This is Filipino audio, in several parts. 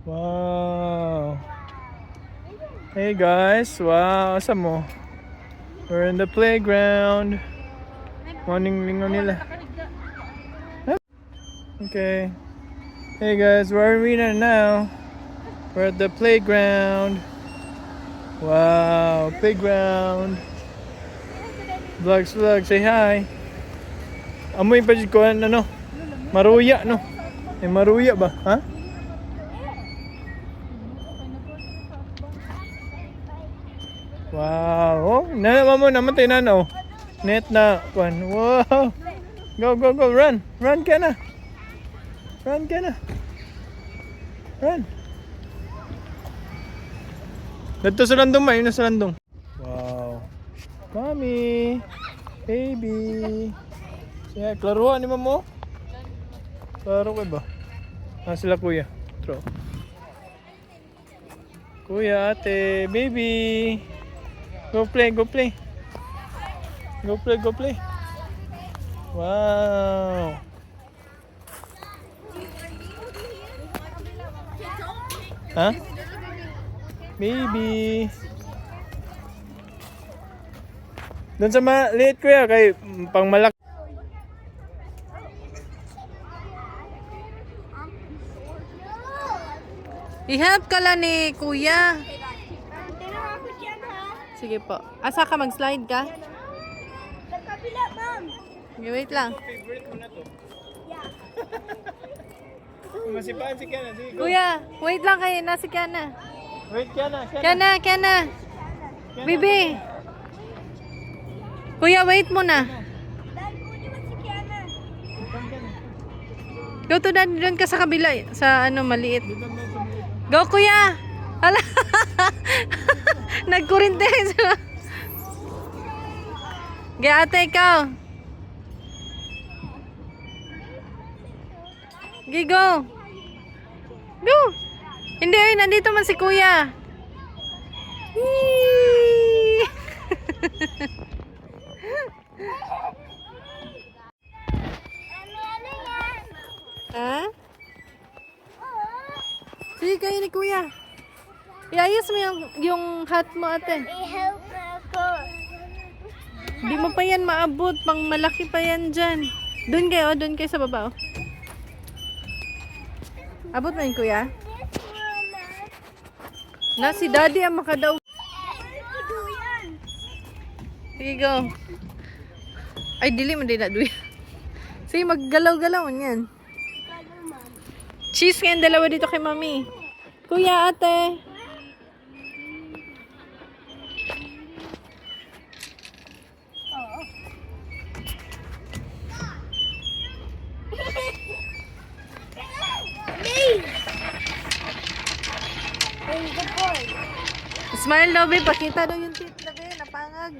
Wow. Hey guys, wow, asa mo? We're in the playground. Morning lingo nila. Okay. Hey guys, where are we now? We're at the playground. Wow, playground. Vlogs, say hi. Amoy pa dyan ko, ano? Maruya, no? Eh, maruya ba? Ha? Wow. Oh, nanaman mo naman na, oh. Net na. Wow. Go. Run. Run ka na. Run. Dito sa landong ba? Yun na sa landong. Wow. Mommy. Baby. Siya, klaruan ni mamo. Klaro ka ba? Sila kuya. Throw. Kuya, ate, baby. Go play. Wow. Ha? Baby. Doon sa maliit kuya, kay pang malaki. I-help ka lang ni kuya. Sige po. Asa ka mag-slide ka? Sa kabila, ma'am. Okay, wait lang. Favorite mo na to. Masipaan si Kiana. Sige, go. Kuya, wait lang kayo. Nasi Kiana. Wait, Kiana. Kiana. Bibi. Kuya, wait muna. Dahil ko naman si Kiana. Go to dad. Doon ka sa kabila. Sa ano, maliit. Go, kuya. Hala. Nagkurinte. Ge, ate, ikaw. Ge, go. Go. Hindi, ay, nandito man si kuya. Yee! Ano yan? Ha? Sige kayo ni kuya. Iayos mo yung hat mo, ate. I-help ako. Di mo pa yan maabot. Pang malaki pa yan dyan. Doon kayo sa baba. Oh. Abot mo yun, kuya. Na, si daddy ang makadaw. Sige, go. Ay, dili mo din na duya. Sige, maggalaw-galaw yan. Cheese nga yung dalawa dito kay mami. Kuya, ate. Smile daw, babe. Pakita daw yung teeth na, babe. Napangag.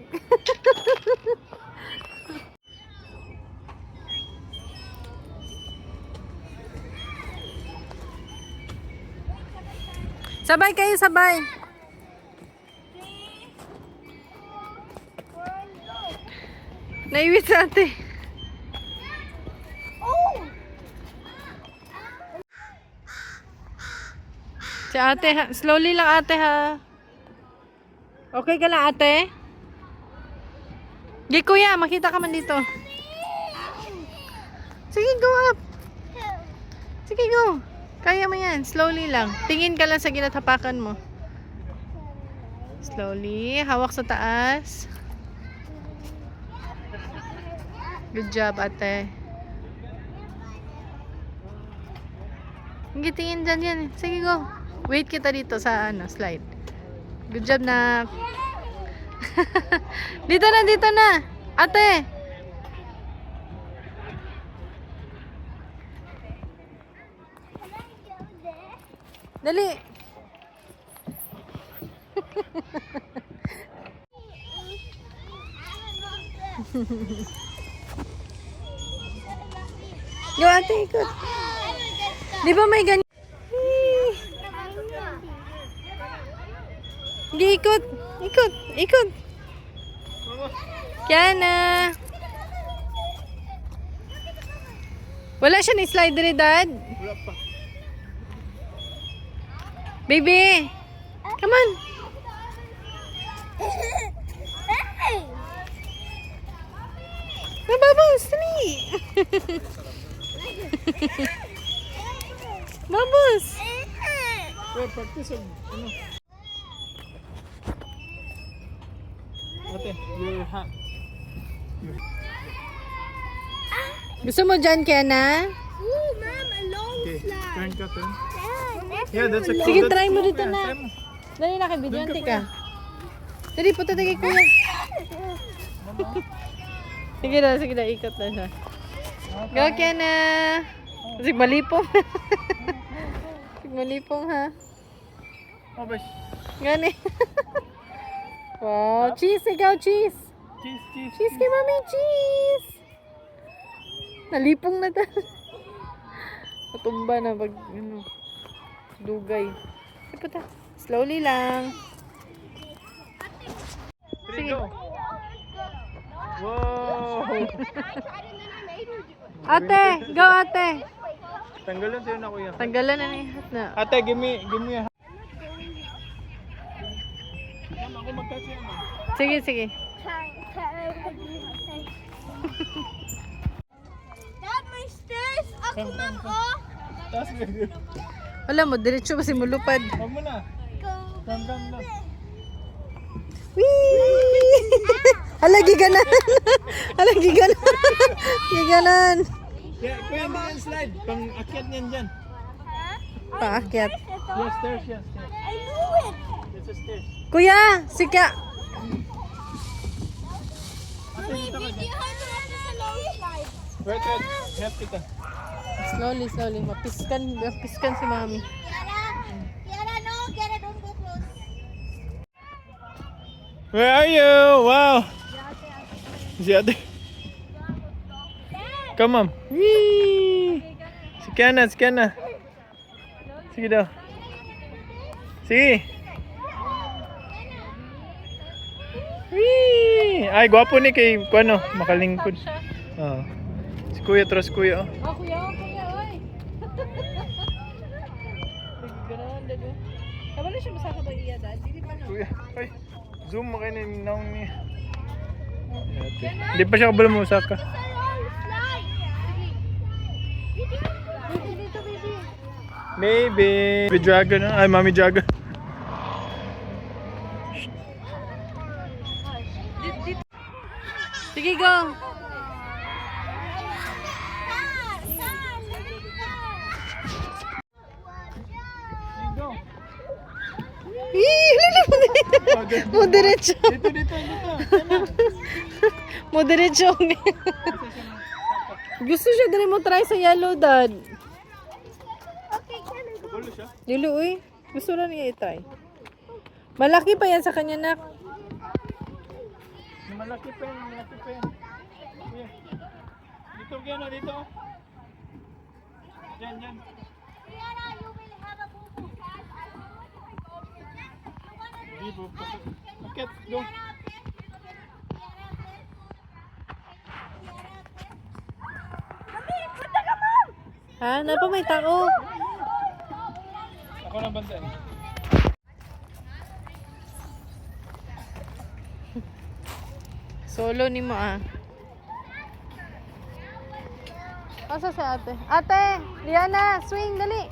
Sabay kayo, sabay. Naiwit sa ate. Si ate, ha? Slowly lang ate, ha. Okay ka lang, ate? Di, kuya, makita ka man dito. Sige, go up. Sige, go. Kaya mo yan. Slowly lang. Tingin ka lang sa ginatapakan mo. Slowly. Hawak sa taas. Good job, ate. Hindi, tingin dyan yan. Sige, go. Wait kita dito sa slide. Good job na. Dito na. Ate. Dali. Yo, ate, ikot. Di ba may ganyan? Hindi, ikot. Kiana. Wala siya ni slide rin, dad. Wala pa. Baby! Come on! Hey! No, Bubbles! Dali! Bubbles! Well, practice of, ano. Ate, your hat. Gusto mo dyan, Kiana? Ooh, mom, a long Okay, slide. turn ka, turn. Yeah, Yeah, that's a Sige, that's try mo cool, dito kuya. na. Try mo. Dali na kay video, Doon ka anti pa. ka. Dali, punta tayo kay kuya. Sige na, ikot na siya. Go, Kiana! Sige, malipong. Sige, malipong ha. Oh, bash. Gani. Wow, cheese, ikaw, cheese. Cheese, cheese. Cheese kay mami, cheese. Nalipong na ta. Matumba na pag, ano, dugay. Sige, punta. Slowly lang. Three, go. Wow! Ate, go ate. Tanggalan sa'yo na, kuya. Tanggalan na ni hat na. Ate, give me a hat. Ma'am, ako magkasya, ma'am. Sige, sige. Dad, may stairs. Ako, Come, ma'am, come, oh. Taas ka. Wala mo, diretso kasi mulupad. Huwag mo na. Come na. Whee! Hala, giganan. Hala, giganan. Giganan. Yeah, kuya, hindi yan slide. Pang akyat niyan dyan. Paakyat. Yes, stairs, yes, stairs. I knew it. Yes, stairs. Kuya, sika. Ate, dito ka dyan. You have to run this long slide. Wait. Help kita. Slowly, slowly. Mapiskan si mami. Kiara, no. Kiara, don't go close. Where are you? Wow. Si ate. Come, ma'am. Whee! Si Kiana. Sige daw. Sige. Whee! Ay, gwapo ni kay kuano, makalingkod. Oo. Si Kuya, trust Kuya. Oh. Oh, kuya, oy. Ganoon, dado. Kabalo siya masaka ba iya, dad? Dili pa na. Kuya, ay. Zoom mo kayo na yung naong niya. Hindi pa siya kabalo mo, Osaka. It's a long slide. Baby, dito, baby. Baby. Baby dragon. Ay, mommy dragon. Sige, go. Go. Mo diretso. Dito. Mo diretso. Gusto siya dali mo try sa yellow, dad. Kabalo siya. Lulu, uy. Gusto na niya i-try. Malaki pa yan sa kanya, nak. Malaki pa yan. Kuya. Dito, Kiana, dito. Diyan. Kiara, you will have a boo-boo. Dito. Akit, go. Ha? Napa may tao? Ako na bantay. Solo ni mo, ah. Asa si ate? Ate! Liana! Swing! Dali!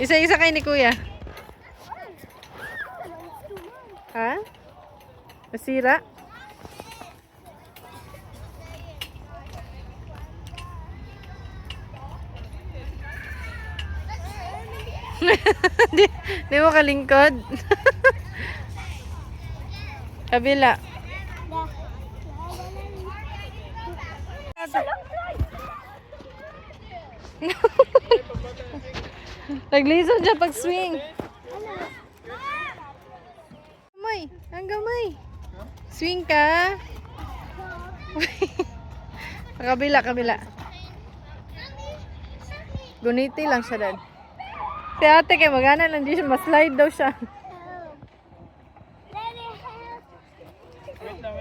Isa-isa kayo ni kuya. Ha? Nasira? di mo kalingkod? Kabila. Naglison siya pag swing. Gamay, ang gamay. Swing ka. Kabila. Guniti lang siya dad. Si ate kay magana lang di siya, ma-slide daw siya. Wait lang.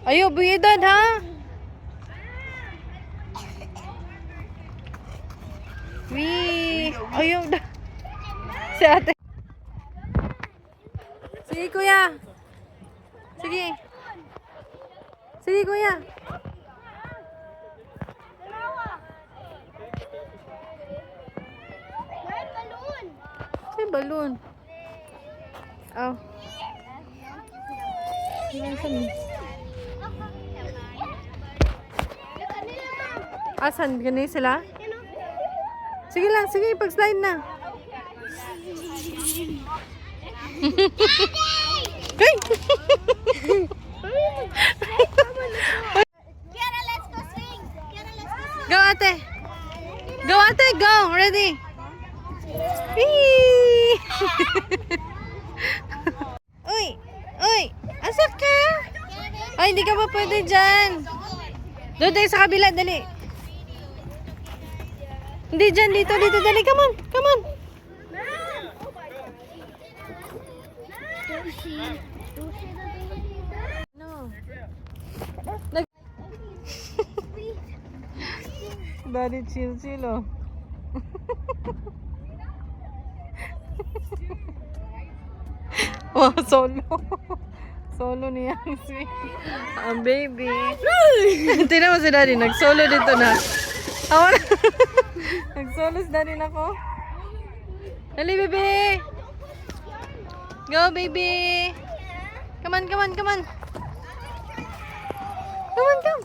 Ayo, buyedad ha. Wee. Ayaw na. Si ate. Sige, kuya. Sige. Sige, kuya. May balloon. Say balloon. Oh. Asan? Ganun sila? Sige lang, sige, pag-slide na. Hey! Kiara, let's go swing. Kiara, let's go swing. Go, ate! Go, ate! Go! Ready? Whee! Uy! Uy! Asak ka? Ay, hindi ka pa pwede dyan. Doon tayo sa kabila, dali. Hindi dyan, dito, dali. Come on, come on. No. Daddy chill, oh. Oh, solo. Solo niya ang sweet. Ang baby. Tingnan mo si daddy, nag-solo dito na. Awan. Nag-solo si daddy na ko. Dali, baby. Go, baby. Come on, come on, come on. Come on, come.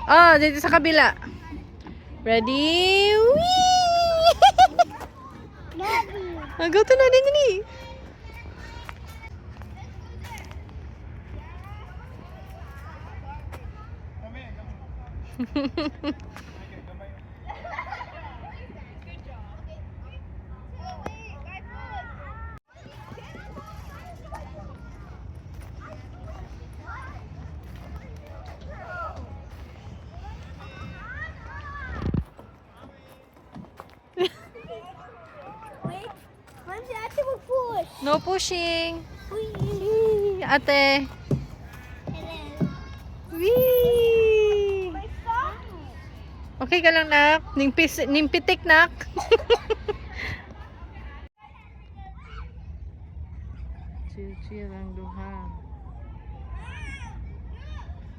Ah, dito sa kabila. Ready? Whee! Go to na din. Wait. Ma'am, si ate mag-push. No pushing. Uy. Whee! Ate. Hello. Whee! My phone. Okay ka lang, nak? Nimpitik, nak? Chill lang duha.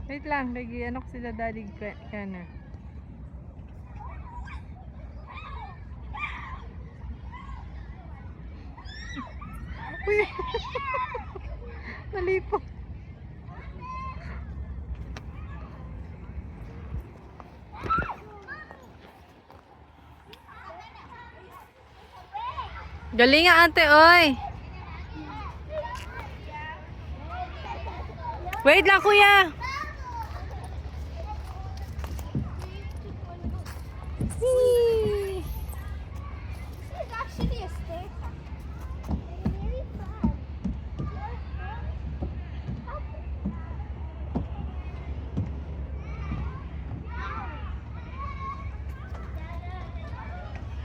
Wait lang, lagi ano ko sila daddy ka na. Uy! Nalipo. Galing nga ate, oy. Wait lang, kuya. This is actually a stair. Very fun.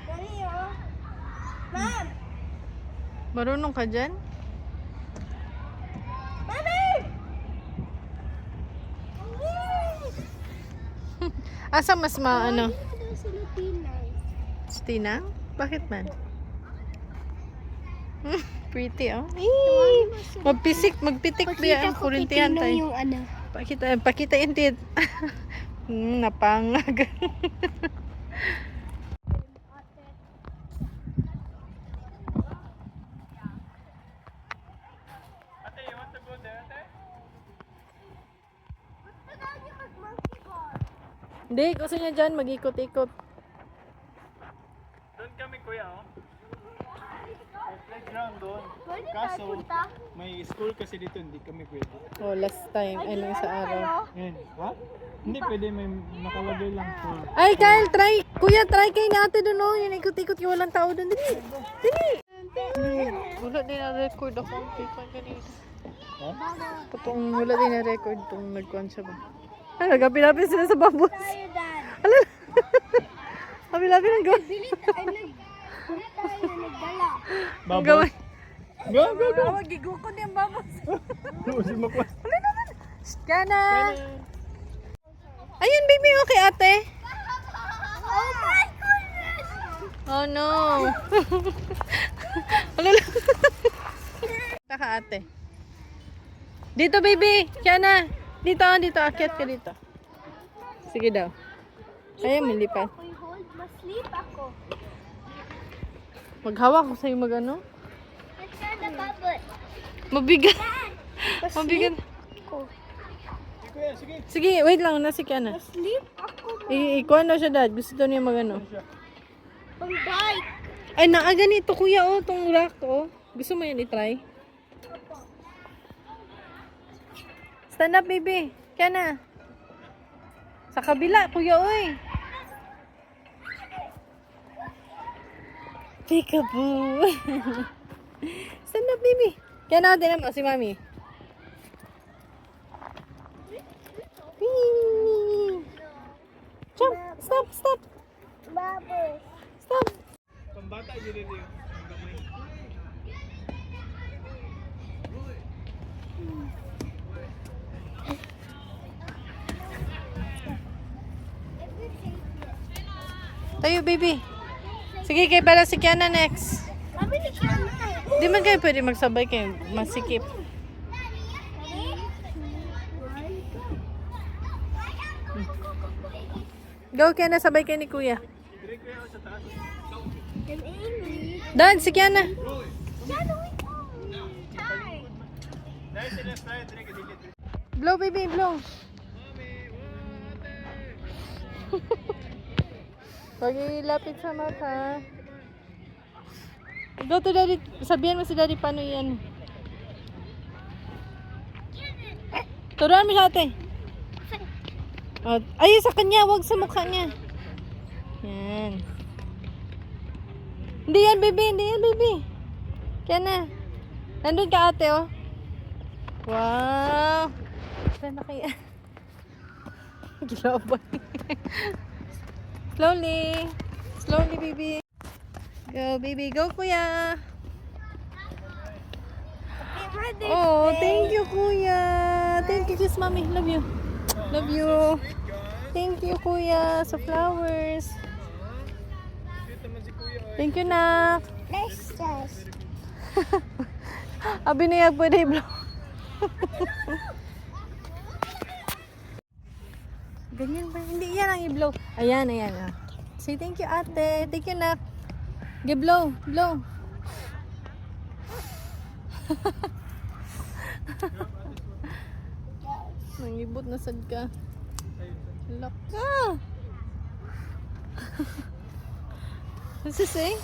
Dali, oh. Ma'am! Marunong ka dyan? Mami! Asa mas ano? Sila Tinay. Stina? Bakit man? Pretty, oh. Eee! Magpitik biya ang kurintihan tayo. yung ano. Pakita yung tit. Napangag. Ate, you want to go there, ate? Hindi, gusto niya dyan mag-ikot-ikot. Doon kami, kuya, oh. May playground doon. Pwede Kaso, tayo punta? may school kasi dito, hindi kami pwede. Oh, last time. Ay, nung sa araw. Eh, ha? Hindi pwede, may nakalagay lang for... Ay, Kyle, try. Kuya, try kayo na ate doon, oh. Yung ikot-ikot yung walang tao doon. Dali. Dali. Wala din na-record ako. Pipan kanina. Ha? Patong wala din na-record itong nagkuhan siya ba. Ay, nag-api-lapi sila sa bambos. Tayo, Dad. Ala. Api-lapi ng gawin. Bilit tayo nagdala. Ang gawin. Go, go, go! Gigo ko din ang bambos. Si Makwas. Kana. Ayun, baby. Okay, ate. Oh my goodness! Oh no. Alala. Taka ate. Dito baby. Kiana. Dito, akyat ka dito. Sige daw. Ayaw mo lipat. Ako'y hold, masleep ako. Maghawak ko sa'yo magano. Let's turn the bubble. Mabigat. Mabigat. Ako. Sige, wait lang. Nasi Kiana. Masleep ako. Ikuha na siya dad. Gusto daw niya magano. Pang bike. Ay, ganito kuya oh. Tong rock oh. Gusto mo yan i-try? Stand up baby. Kiana. Sa kabila kuya oy. Peekaboo. Stand up baby. Kiana, din mo si mami. Whee! Jump. Stop. Bubble. Stop. Pambata yun rin yun. Tayo baby. Sige, kay para si Kiana next. Sabi ni Kiana. Di man kayo pwede magsabay kayo. Masikip. Go, Kiana. Sabay kayo ni kuya. In English. Dan, si Kiana. Kiana, wait. Time. Blow, baby, blow. Pag ilapit sa mata. Go to daddy. Sabihan mo si daddy paano yan. Turuan mo siya ate. Ay, sa kanya. Huwag sa mukha niya. Yan. Hindi yan, baby. Kaya na. Nandun ka ate, oh. Wow. Saan na kaya? Gilabay. Slowly, baby. Go, baby. Go, kuya. Happy birthday. Oh, thank you, kuya. Thank you, kiss mommy. Love you. Love you. Thank you, kuya, sa flowers. Thank you, nak. Next test. Abi na yan, pwede i-blow. Ganyan ba? Hindi yan ang i-blow. Ayan. Ah. Say thank you, ate. Thank you, nak. Blow. Nangibot na sad ka. Lock ka. What's this say?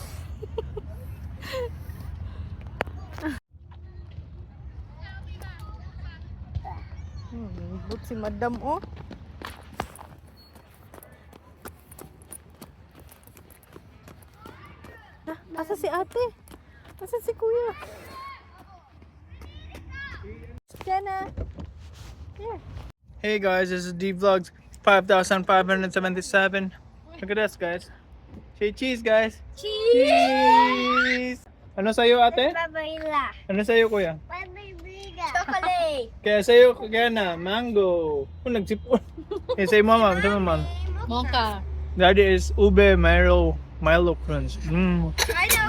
Nangibot si madam, oh. Asa si ate? Asa si kuya? Jenna. Here. Hey guys, this is D Vlogs 5,577. Look at this guys. Say cheese guys. Cheese! Ano sa'yo ate? Babayla. Ano sa'yo kuya? Babaybiga. Chocolate. Kaya sa'yo kaya na mango. Oh, nagsipon. Kaya sa'yo mama, sa'yo mama. Mocha. Daddy is ube Milo Crunch. I know.